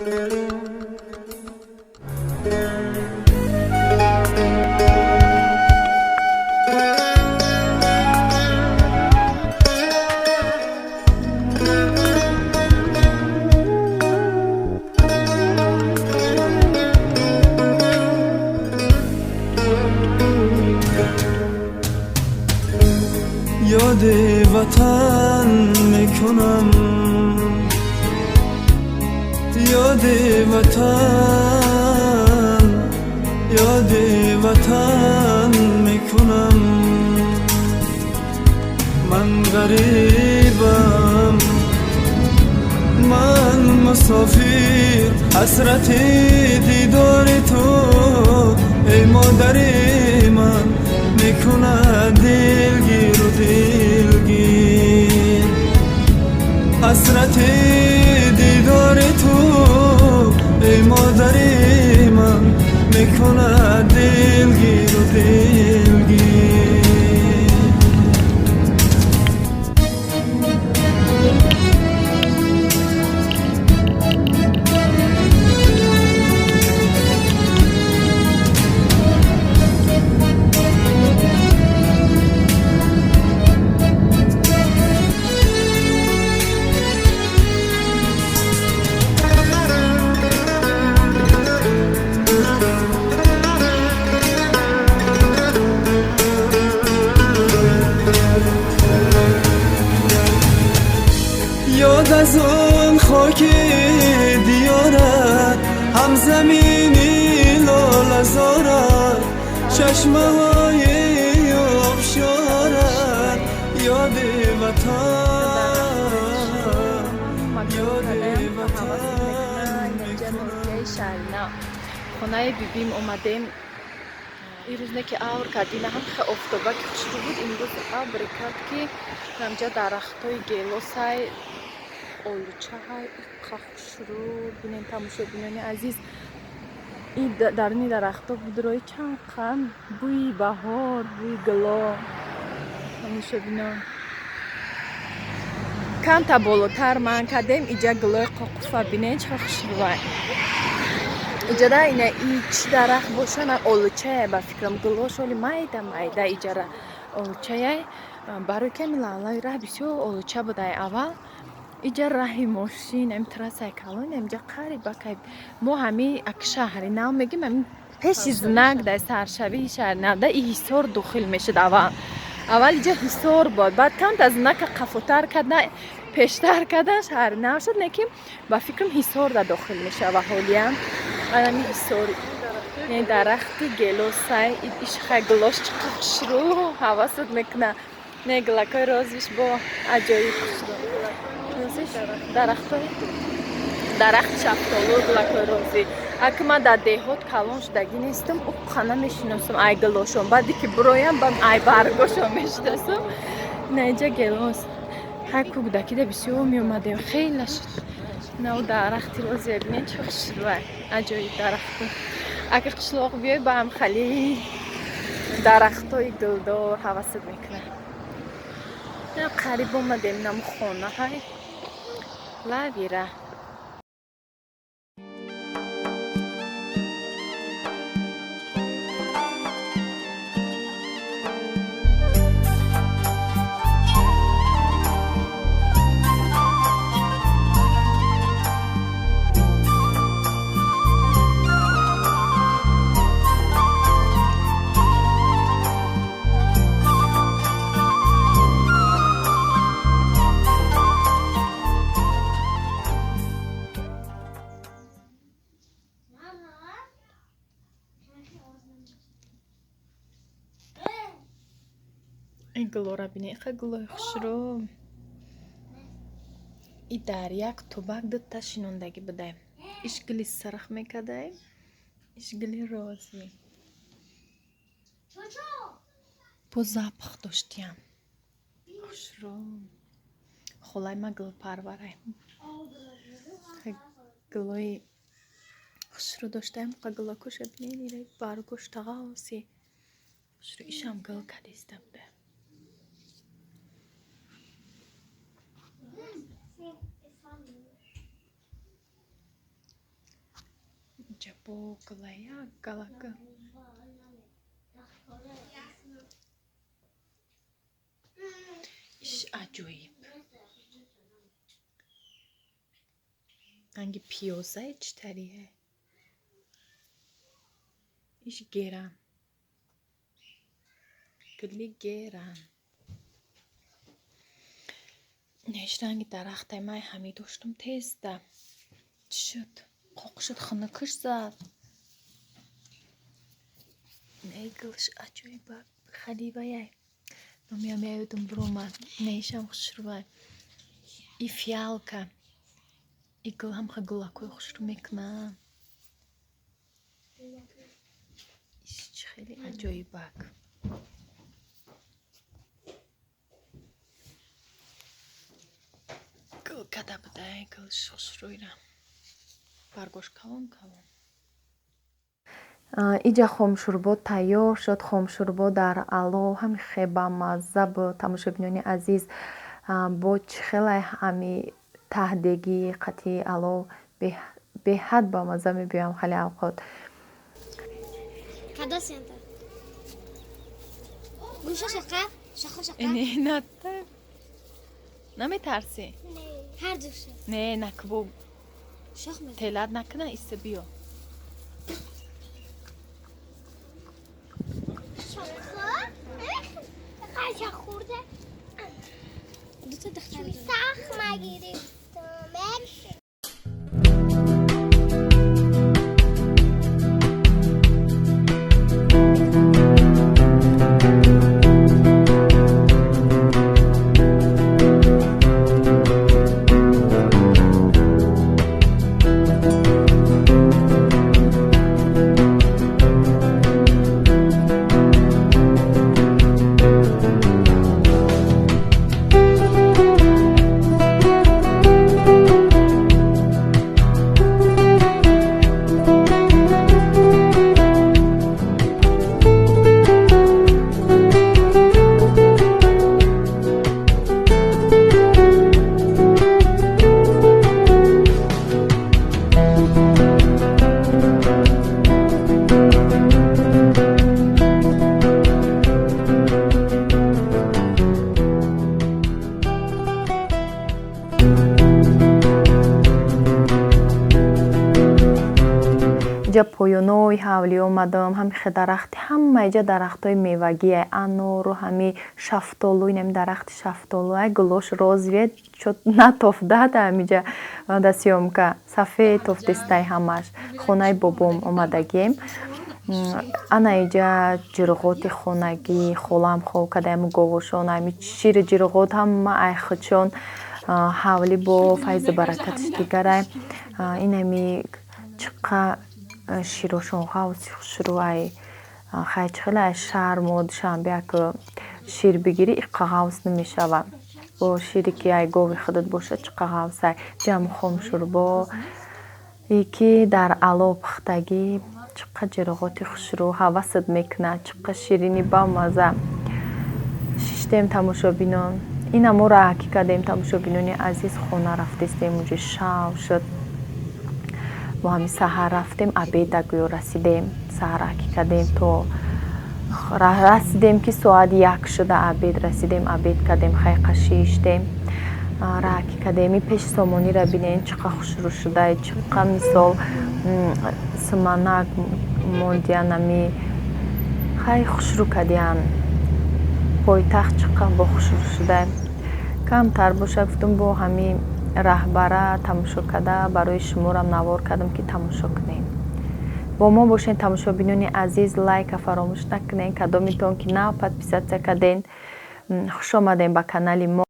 یاد وطن میکنم، یاد وطن، یاد وطن میکنم. من غریبم، من مسافر، حسرت دیدار تو ای مادر من میکنه دلگیر و دلگیر. حسرت دیدار تو ای مادر من میکنه دلگیر و دلگیر. یاد از اون خاک دیارت، هم زمینی لالزارت، چشمه های آبشارت، یاد وطن، یاد وطن میکنم. خانه بیبیم اومدیم. این روز نه که آور کردیم، هم خیلی افتابه که خوشی بود. این روز آور کرد که همجا درخت های گیلوس های اولوچه های خوش رو بینین. تماشا بینین عزیز، این درنی درخت ها بود روی چند قم بوی بهار، بوی گلا. تماشا بینین کم تا بالاتر من کردیم اینجا گلای قاقوفه بینین چه خوش روی. اینجا اینه چی درخت باشن اولوچه با فکرم گلاش ولی مایده مایده اینجا اولوچه برای که میلالای راه بسیار اولوچه بوده اول. اینجا راهی ماشین ام تراسای کلون اینجا قریبا که ما همه اک شهری نو میگیم همین پیش زنگ در سرشبی شهر نو در این حصار داخل میشد. اول اینجا حصار بود، بعد کم از نک قفوتر کردن پیشتر کردن شهر نو شد. نکیم با فکرم حصار در داخل میشه و حالی هم همین حصار. این درخت گلوسای ایش خیلی گلاش چقدر رو حواست میکنه. نه گلکای رازش با عجایب درخت شفتالو گلکای رازی. اگه من در دهات کلان شدگی نیستم او خانه میشناسم ای گلاشم، بعدی که برایم بم ای برگاشم میشناسم. نه اینجا گلاس های کودکی ده بسیار میومدیم خیلی شد. نه درختی رازی بینید چه خوش روی عجایب درخت. اگه قشلاق بیای با هم خیلی درخت های گلدار حواست میکنه. نه قریب اومدیم نمو خونه های لاویره. این گلو را بینید خیلی گلوی خوش رو. این در یک توبک دو تا شنوندگی بده. ایش گلی سرخ میکده، ایش گلی رازی با زبخ داشتیم خوش رو. خلای ما گل پروره گلوی خوش رو داشتیم. که گلو کشه بینید برگوش تغاسی خوش رو. ایشم گل کدیسته بوده. аҷабо галая галага. Иш аҷоиб. Ранги пиёзаи чӣ тарие? Иш геран. Гили геран. Неш ранги дарахтай май ҳамин доштум тезда. Чӣ шуд? Қоқ шуд, хунукиш зад. Неглш аҷоиба халиваяй. Номиам яёдум буромад. Нешам хушрувай. И фиалка. И гул ҳамха гулакой хушру мекунам. Иш чӣ хеле аҷоибак. Гул када будай, гулш хушрӯйра. Баргош калон калон. Иҷа хомшурбо тайёр шуд. Хомшурбо дар ало ҳами хеба мазза буд. Тамошобинони азиз, бо чӣ хелай ҳами таҳдеги қатъи ало беҳад ба мазза мебиёям хеле авқот. Kada senta? Гӯша шақа? Шақа шақа? Натта. Наметарсӣ? Ҳар душа. Не, накбу. Шах меза. Телад накна, иста биё. Шақа? Қаша хурде? Дута дахтар дорам. Сахма гирифтам. Мерси. иҷа поёнои ҳавлӣ омадам. ҳамихе дарахти ҳама иҷа дарахтои мевагие. Анору ҳами шафтолу, инами дарахти шафтолу. Ай гулош розвед чо натофдад ҳамиҷа да сёмка. Сафед тофтистай ҳамаш. Хонаи бобом омадагем. Ана иҷа ҷирғоти хонагӣ холам хол кадаям говошон. Ами шири ҷирғот ҳама айхучон. ҳавлӣ бо файзу баракатиш дигарай. Инами чиқа широшон ғавси хушрӯай хайчхела шармо душанбе як шир бигири иққа ғавс намешава. Бо шири ки ай гови худат боша чиқа ғавсай. Ҷамъ хомшурбо ики дар ало пухтагӣ чиқа ҷирғоти хушрӯ ҳавасат мекунад. Чиқа ширини бамаза. Шиштем тамошобинон. Ина мо раҳакӣ кардем тамошобинони азиз. Хона рафтистем уҷа шав шуд. Бо ҳами саҳар рафтем абеда гӯё расидем. Саҳар ҳакӣ кардем то расидем ки соат 1 шуда абед расидем. Абед кардем хайқа шиштем. Раҳакӣ кардем. И пеши сомонира бинем чиқа хушрӯ шудай. Чиқа мисол суманак мондиянами хай хушрӯ кардиян. Пойтахт чиқа бо хушрӯ шудай. Камтар боша гуфтум бо ҳами раҳбара тамошо карда барои шуморам навор кардам ки тамошо кунем. Бо мо бошен тамошобинони азиз. Лайка фаромӯш накунен. Кадомитон ки нав подписатсия карден, хуш омадем ба канали мо.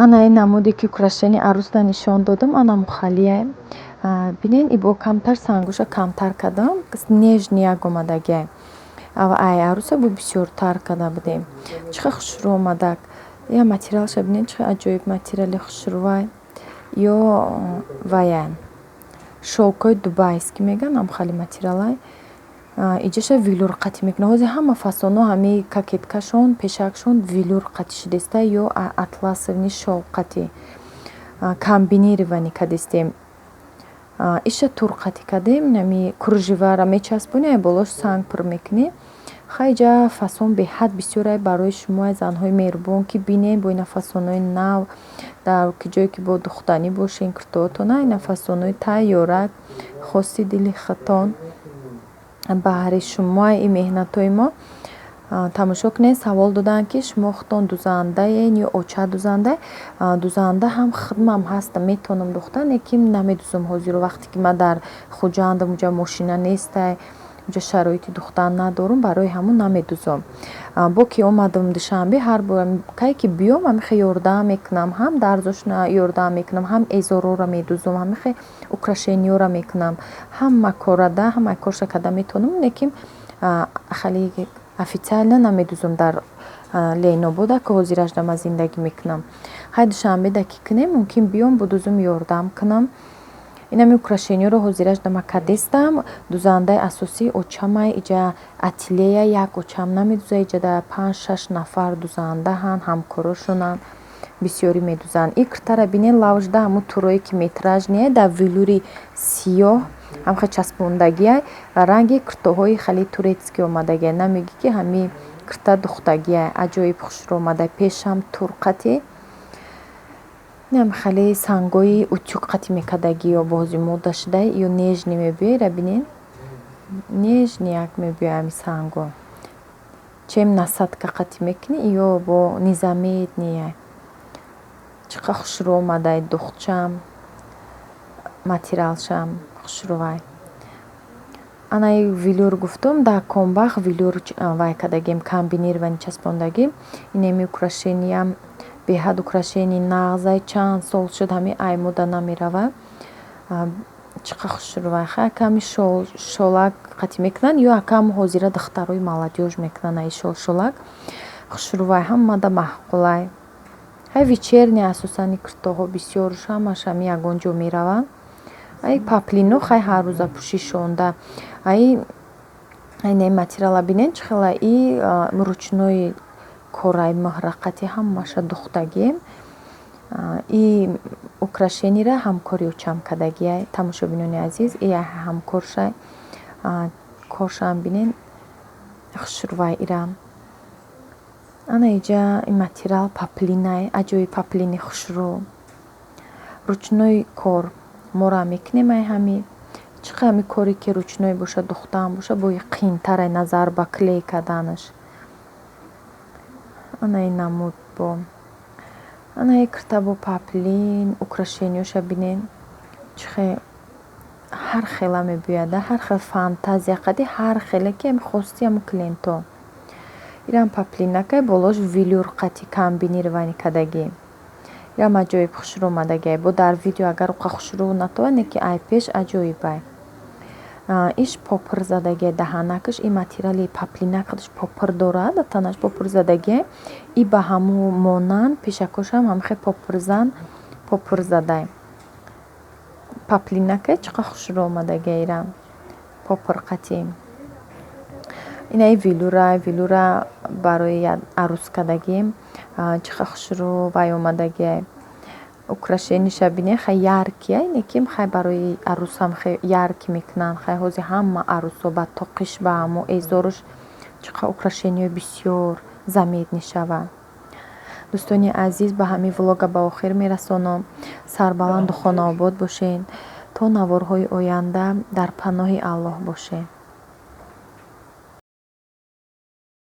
ана ин намуде ки украшени арӯсда нишон додам. Ана мухаллия бинен ибо камтар сангуша камтар кардам нежнияк омадаги ай аруса бу бисёртар карда будем чӣ қадar хушрӯ омадак я материалша бинен чӣ қадar аҷоиб материали хушрӯвай ё вая шовкои дубайский меган ам хали материалай иҷаша велюр қатӣ мекунад ҳозир ҳама фасоно ҳамаи кокеткашон пешакшон велюр қатӣ шудеста ё атласовни шовқатӣ комбинированӣ кардестем иша тур қатӣ кардем нами кружевара мечаспони болош санг пур мекунӣ хайҷа фасон беҳад бисёрай барои шумо занҳои меҳрубон ки бинем бо ина фасонҳои нав дар ҷое ки бо духтанӣ бошен куртоатона ина фасонҳои тайёрак хоси дили хатон баҳри шумо и меҳнатҳои мо тамошо кунед савол доданд ки шумо худтон дузандаен ё оча дузанда дузанда ҳам хидмам ҳаста метавонам духта лекин намедузам ҳозиру вақте ки ман дар хуҷандам уҷа мошина нестай уҷа шароити духтан надорам барои ҳамун намедузам бо ки омадам душанбе ҳар бора кай ки биём ҳамихе ёрдам мекунам ҳам дарзошна ёрдам мекунам ҳам эзорора медузам ҳамихе украшениёра мекунам ҳама корада ҳама корша карда метавонам лекин хали официально намедузам дар ленобода ки ҳозираш дама зиндагӣ мекунам ҳай душанбеда ки кунем мумкин биём будузам ёрдам кунам инами украшениёро ҳозираш дама кардестам дузандаи асосии очамай иҷа ателея як очам намедуза иҷада 5-6 нафар дузандаҳан ҳамкорошонанд бисёрӣ медузанд и киртара бинен лавжда ҳамун турое ки метражния дар велюри сиёҳ ҳамха часпондагия ранги киртоҳои хали турецки омадагия намеги ки ҳами кирта духтагия аҷоиб хушрӯ омада пешам тур қатӣ ням хали сангои утюг қатӣ мекардаги ё бози модда шудаи ё нежни мебиёра бинен нежнияк мебиёя ами санго чем насадка қатӣ мекунӣ ё бо низамедния чӣ қадar хушрӯ омадай духтшам материалшам хушрӯвай анаи велюр гуфтум дар комбах велюр вай кардагим комбинированӣ часпондагим инеми украшениям беҳад украшении нағзай чанд сол шуд ҳами ай мода намерава чӣ қадar хушрӯвай хай ками шолак қатӣ мекунанд ё акам ҳозира духтарои молодёж мекунанд аи шолшолак хушрӯвай ҳамада маъқулай ҳай вечерни асосани киртоҳо бисёр ҳамаш ҳами ягон ҷо мераванд ай паплино хай ҳар рӯза пӯши шонда ай айнаи материала бинен чӣ хела и ручной кораи муҳрақати ҳамаша духтагие и украшенира ҳамкори очам кардагия тамошобинони азиз и ҳамкорша коршам бинен хушрӯвай ирам ана иҷа и материал паплинай аҷои паплини хушрӯ ручной кор мора мекунем ай ҳами чӣ қадar ҳами коре ки ручной боша духтан боша бои қиинтарай назар ба клей карданаш анаи намуд бо анаи кирта бо паплин украшениёша бинен чихе ҳар хела мебиёяда ҳар хел фантазия қади ҳар хеле ки ами хости ҳамун кленто ирам паплинакай болош велюр қатӣ комбинированӣ кардагӣ ирам аҷоиб хушрӯ омадагия бо дар видео агар уқа хушрӯ натоване ки ай пеш аҷоибай иш попур задагия даҳанакаш и материали паплинакаш попур дорад танаш попур задагия и ба ҳаму монанд пешакошам ҳамихе попурзан попур задай паплинакай чӣ қадar хушрӯ омадагия ирам попур қатӣ инаи велюра барои арӯскадагим чӣ қадar хушрӯ вай омадагия украшениша бинен хай яркия лекин хай барои арӯсам хай ярки мекунанд хай ҳозир ҳама арӯсо ба тоқиш ба ҳамо эзоруш чӣ қадar украшениҳои бисёр замед мешаванд дӯстони азиз ба ҳамин влога ба охир мерасонам сарбаланду хонаобод бошед то наворҳои оянда дар паноҳи аллоҳ бошед